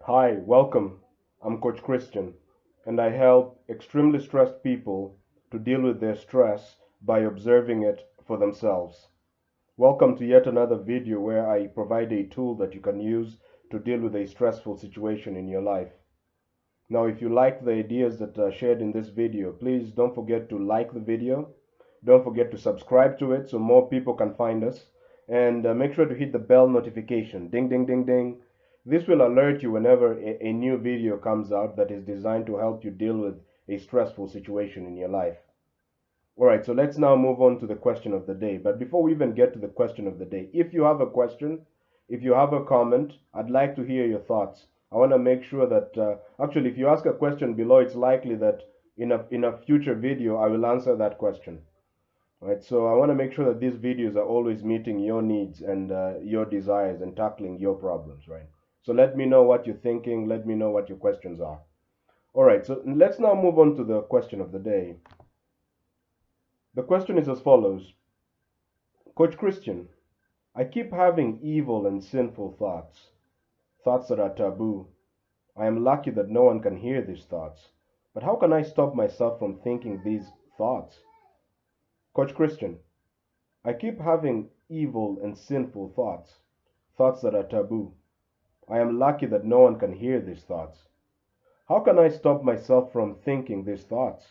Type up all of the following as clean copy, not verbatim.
Hi, welcome. I'm Coach Christian, and I help extremely stressed people to deal with their stress by observing it for themselves. Welcome to yet another video where I provide a tool that you can use to deal with a stressful situation in your life. Now, if you like the ideas that are shared in this video, please don't forget to like the video. Don't forget to subscribe to it so more people can find us. And make sure to hit the bell notification. Ding, ding, ding, ding. This will alert you whenever a new video comes out that is designed to help you deal with a stressful situation in your life. All right, so let's now move on to the question of the day. But before we even get to the question of the day, if you have a question, if you have a comment, I'd like to hear your thoughts. I want to make sure that actually, if you ask a question below, it's likely that in a future video I will answer that question. Right, so I want to make sure that these videos are always meeting your needs and your desires and tackling your problems, right? So let me know what you're thinking. Let me know what your questions are. All right, so let's now move on to the question of the day. The question is as follows. Coach Christian, I keep having evil and sinful thoughts, thoughts that are taboo. I am lucky that no one can hear these thoughts. But how can I stop myself from thinking these thoughts? Coach Christian, I keep having evil and sinful thoughts, thoughts that are taboo. I am lucky that no one can hear these thoughts. How can I stop myself from thinking these thoughts?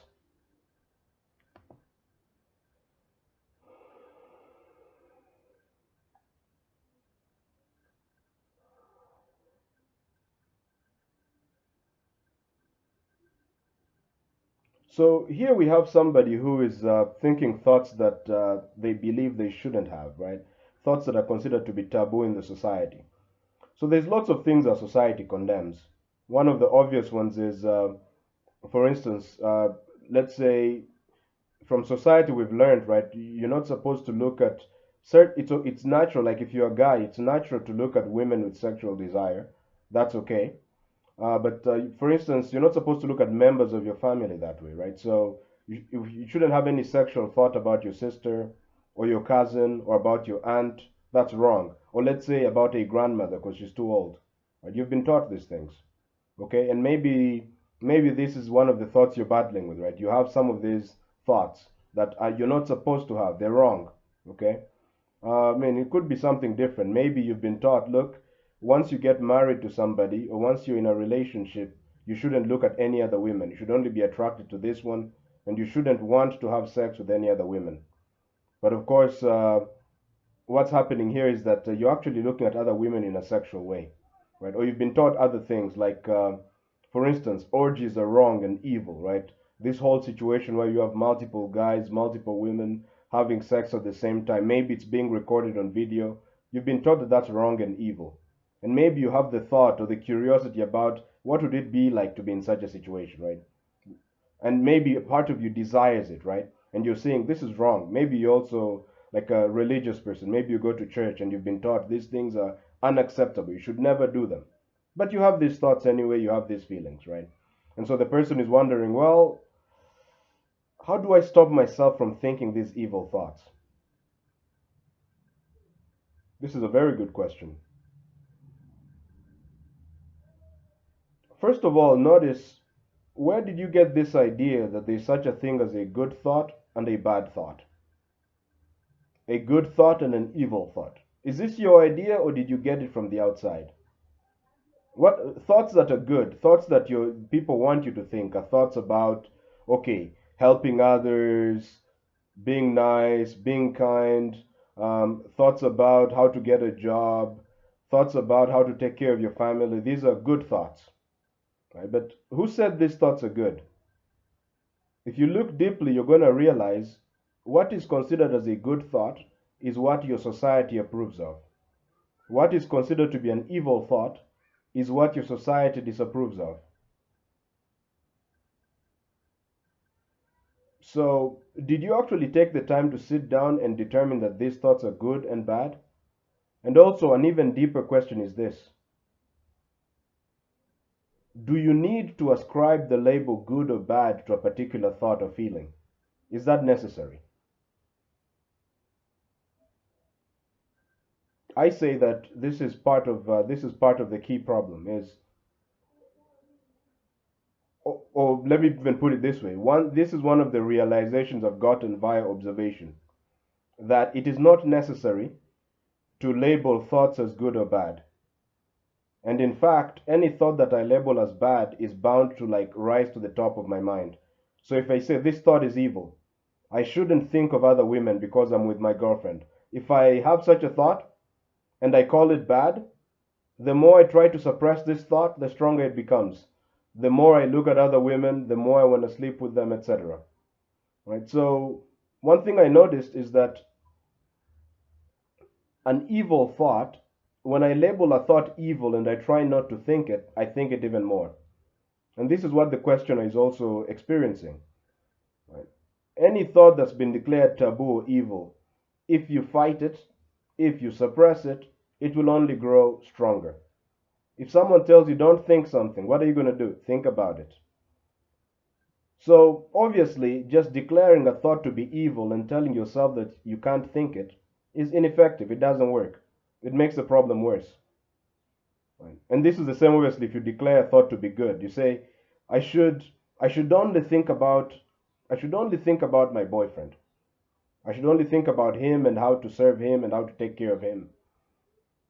So here we have somebody who is thinking thoughts that they believe they shouldn't have, right? Thoughts that are considered to be taboo in the society. So there's lots of things our society condemns. One of the obvious ones is, for instance, let's say from society we've learned, right? You're not supposed to look at it's natural. Like if you're a guy, it's natural to look at women with sexual desire. That's okay. But for instance, you're not supposed to look at members of your family that way, right? So you shouldn't have any sexual thought about your sister or your cousin or about your aunt. That's wrong. Or let's say about a grandmother because she's too old. Right? You've been taught these things, okay? And maybe this is one of the thoughts you're battling with, right? You have some of these thoughts that you're not supposed to have. They're wrong, okay? I mean, it could be something different. Maybe you've been taught, look, once you get married to somebody or once you're in a relationship, you shouldn't look at any other women. You should only be attracted to this one, and you shouldn't want to have sex with any other women. But of course, what's happening here is that you're actually looking at other women in a sexual way, right? Or you've been taught other things, like, for instance, orgies are wrong and evil, right? This whole situation where you have multiple guys, multiple women having sex at the same time, maybe it's being recorded on video. You've been taught that that's wrong and evil. And maybe you have the thought or the curiosity about what would it be like to be in such a situation, right? And maybe a part of you desires it, right? And you're saying this is wrong. Maybe you're also like a religious person. Maybe you go to church and you've been taught these things are unacceptable. You should never do them. But you have these thoughts anyway, you have these feelings, right? And so the person is wondering, well, how do I stop myself from thinking these evil thoughts? This is a very good question. First of all, notice, where did you get this idea that there's such a thing as a good thought and a bad thought? A good thought and an evil thought. Is this your idea or did you get it from the outside? What thoughts that are good, thoughts that your people want you to think, are thoughts about, okay, helping others, being nice, being kind, thoughts about how to get a job, thoughts about how to take care of your family. These are good thoughts, right? But who said these thoughts are good? If you look deeply, you're going to realize what is considered as a good thought is what your society approves of. What is considered to be an evil thought is what your society disapproves of. So, did you actually take the time to sit down and determine that these thoughts are good and bad? And also, an even deeper question is this: do you need to ascribe the label good or bad to a particular thought or feeling? Is that necessary? I say that this is part of the key problem. Is or let me even put it this way. This is one of the realizations I've gotten via observation, that it is not necessary to label thoughts as good or bad. And in fact, any thought that I label as bad is bound to like rise to the top of my mind. So if I say this thought is evil, I shouldn't think of other women because I'm with my girlfriend. If I have such a thought and I call it bad, the more I try to suppress this thought, the stronger it becomes. The more I look at other women, the more I want to sleep with them, etc. Right? So one thing I noticed is that an evil thought, when I label a thought evil and I try not to think it, I think it even more. And this is what the questioner is also experiencing. Right? Any thought that's been declared taboo or evil, if you fight it, if you suppress it, it will only grow stronger. If someone tells you don't think something, what are you going to do? Think about it. So obviously, just declaring a thought to be evil and telling yourself that you can't think it is ineffective. It doesn't work. It makes the problem worse. Right? And this is the same obviously if you declare a thought to be good. You say, I should I should only think about I should only think about my boyfriend. I should only think about him and how to serve him and how to take care of him.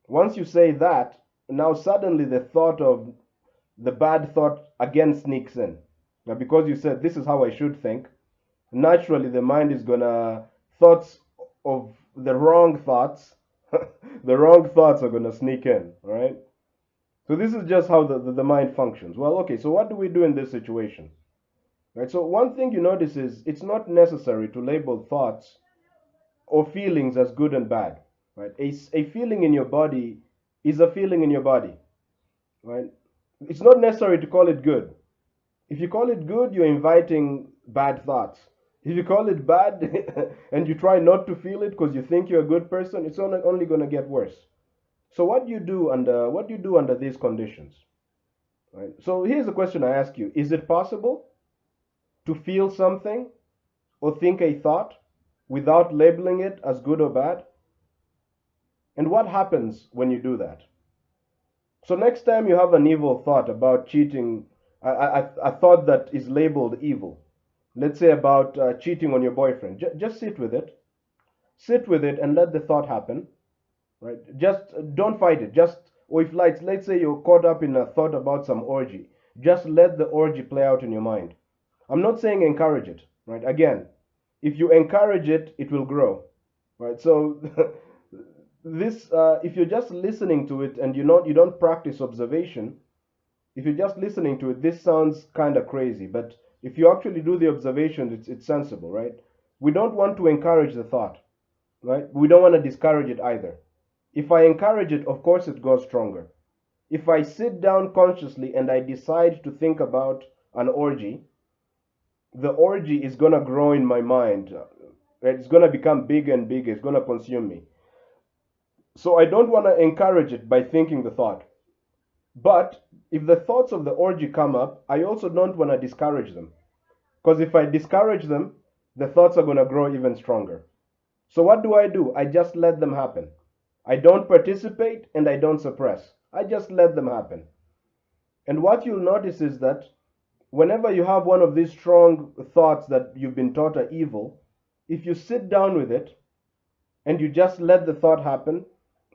Once you say that, now suddenly the thought of the bad thought again sneaks in. Now, because you said this is how I should think, naturally the mind is gonna thoughts of the wrong thoughts, the wrong thoughts are gonna sneak in, all right? So this is just how the mind functions. Well, okay, so what do we do in this situation? Right? So one thing you notice is it's not necessary to label thoughts or feelings as good and bad. Right? A feeling in your body is a feeling in your body. Right? It's not necessary to call it good. If you call it good, you're inviting bad thoughts. If you call it bad and you try not to feel it because you think you're a good person, it's only going to get worse. So what do you do under these conditions? Right? So here's the question I ask you: is it possible to feel something or think a thought without labeling it as good or bad? And what happens when you do that? So next time you have an evil thought about cheating, a thought that is labeled evil, let's say about cheating on your boyfriend, just sit with it. Sit with it and let the thought happen. Right? Just don't fight it. Or if like, let's say you're caught up in a thought about some orgy, just let the orgy play out in your mind. I'm not saying encourage it. Right? Again, if you encourage it, it will grow. Right? So this, if you're just listening to it and you don't practice observation, if you're just listening to it, this sounds kind of crazy. But if you actually do the observation, it's sensible, right? We don't want to encourage the thought, right? We don't want to discourage it either. If I encourage it, of course it goes stronger. If I sit down consciously and I decide to think about an orgy, the orgy is going to grow in my mind. Right? It's going to become bigger and bigger. It's going to consume me. So I don't want to encourage it by thinking the thought. But if the thoughts of the orgy come up, I also don't want to discourage them. Because if I discourage them, the thoughts are going to grow even stronger. So what do? I just let them happen. I don't participate and I don't suppress. I just let them happen. And what you'll notice is that whenever you have one of these strong thoughts that you've been taught are evil, if you sit down with it and you just let the thought happen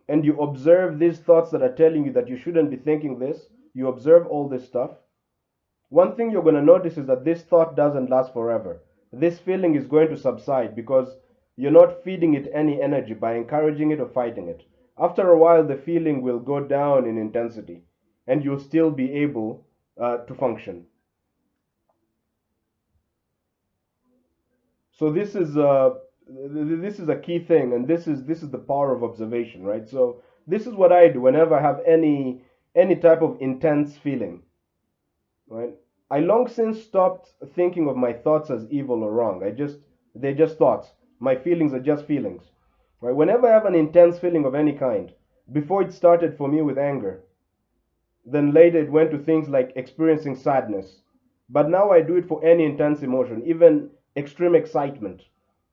and you observe these thoughts that are telling you that you shouldn't be thinking this, you observe all this stuff, one thing you're going to notice is that this thought doesn't last forever. This feeling is going to subside because you're not feeding it any energy by encouraging it or fighting it. After a while, the feeling will go down in intensity and you'll still be able to function. So this is a key thing, and this is the power of observation, right? So this is what I do whenever I have any type of intense feeling, right? I long since stopped thinking of my thoughts as evil or wrong. They're just thoughts. My feelings are just feelings, right? Whenever I have an intense feeling of any kind, before it started for me with anger, then later it went to things like experiencing sadness. But now I do it for any intense emotion, even extreme excitement,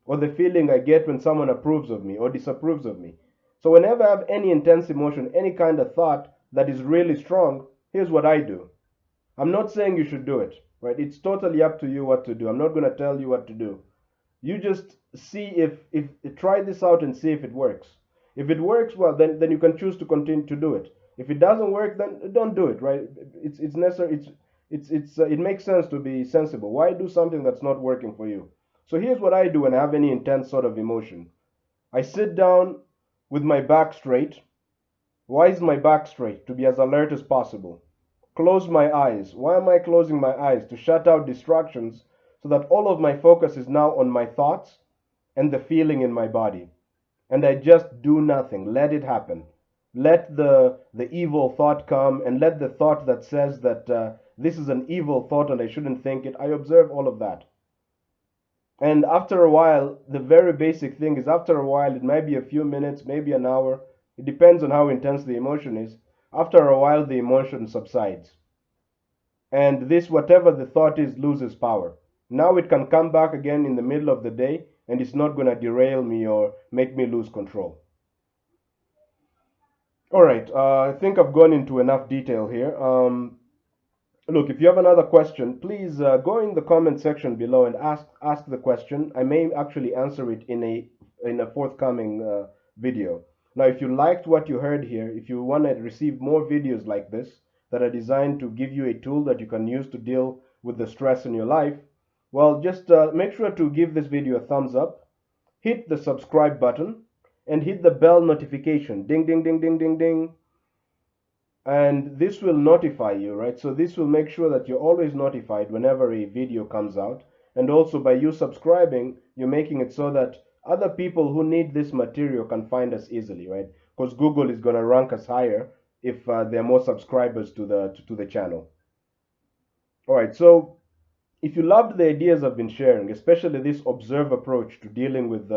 or the feeling I get when someone approves of me or disapproves of me. So whenever I have any intense emotion, any kind of thought that is really strong, here's what I do. I'm not saying you should do it. right? It's totally up to you what to do. I'm not going to tell you what to do. You just see if try this out and see if it works. If it works, well, then you can choose to continue to do it. If it doesn't work, then don't do it, right? It's necessary. It makes sense to be sensible. Why do something that's not working for you? So here's what I do when I have any intense sort of emotion. I sit down with my back straight. Why is my back straight? To be as alert as possible. Close my eyes. Why am I closing my eyes? To shut out distractions so that all of my focus is now on my thoughts and the feeling in my body. And I just do nothing. Let it happen. Let the evil thought come, and let the thought that says that this is an evil thought and I shouldn't think it. I observe all of that. And after a while, the very basic thing is after a while, it might be a few minutes, maybe an hour. It depends on how intense the emotion is. After a while, the emotion subsides. And this, whatever the thought is, loses power. Now it can come back again in the middle of the day, and it's not going to derail me or make me lose control. All right, I think I've gone into enough detail here. Look, if you have another question, please go in the comment section below and ask the question. I may actually answer it in a forthcoming video. Now, if you liked what you heard here, if you want to receive more videos like this that are designed to give you a tool that you can use to deal with the stress in your life, well, just make sure to give this video a thumbs up, hit the subscribe button, and hit the bell notification. Ding, ding, ding, ding, ding, ding. And this will notify you, right? So this will make sure that you're always notified whenever a video comes out. And also by you subscribing, you're making it so that other people who need this material can find us easily, right? Because Google is going to rank us higher if there are more subscribers to the channel. All right, so if you loved the ideas I've been sharing, especially this observe approach to dealing with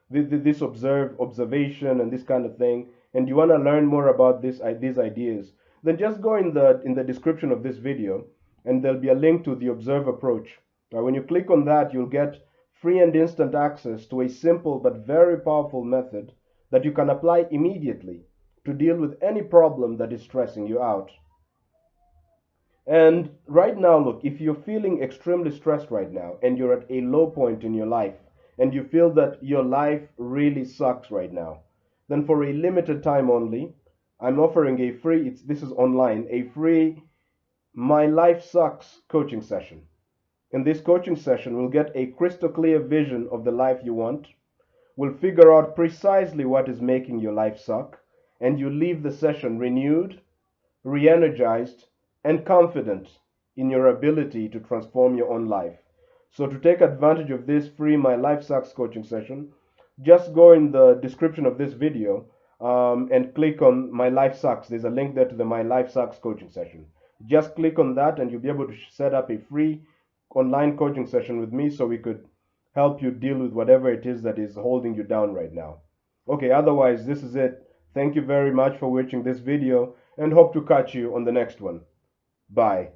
this observation and this kind of thing, and you want to learn more about these ideas, then just go in the description of this video, and there'll be a link to the observe approach. Now, when you click on that, you'll get free and instant access to a simple but very powerful method that you can apply immediately to deal with any problem that is stressing you out. And right now, look, if you're feeling extremely stressed right now and you're at a low point in your life and you feel that your life really sucks right now, then for a limited time only, I'm offering a free, this is online, a free My Life Sucks coaching session. In this coaching session, we'll get a crystal clear vision of the life you want. We'll figure out precisely what is making your life suck, and you leave the session renewed, re-energized, and confident in your ability to transform your own life. So to take advantage of this free My Life Sucks coaching session, just go in the description of this video and click on My Life Sucks. There's a link there to the My Life Sucks coaching session. Just click on that and you'll be able to set up a free online coaching session with me so we could help you deal with whatever it is that is holding you down right now. Okay, otherwise, this is it. Thank you very much for watching this video and hope to catch you on the next one. Bye.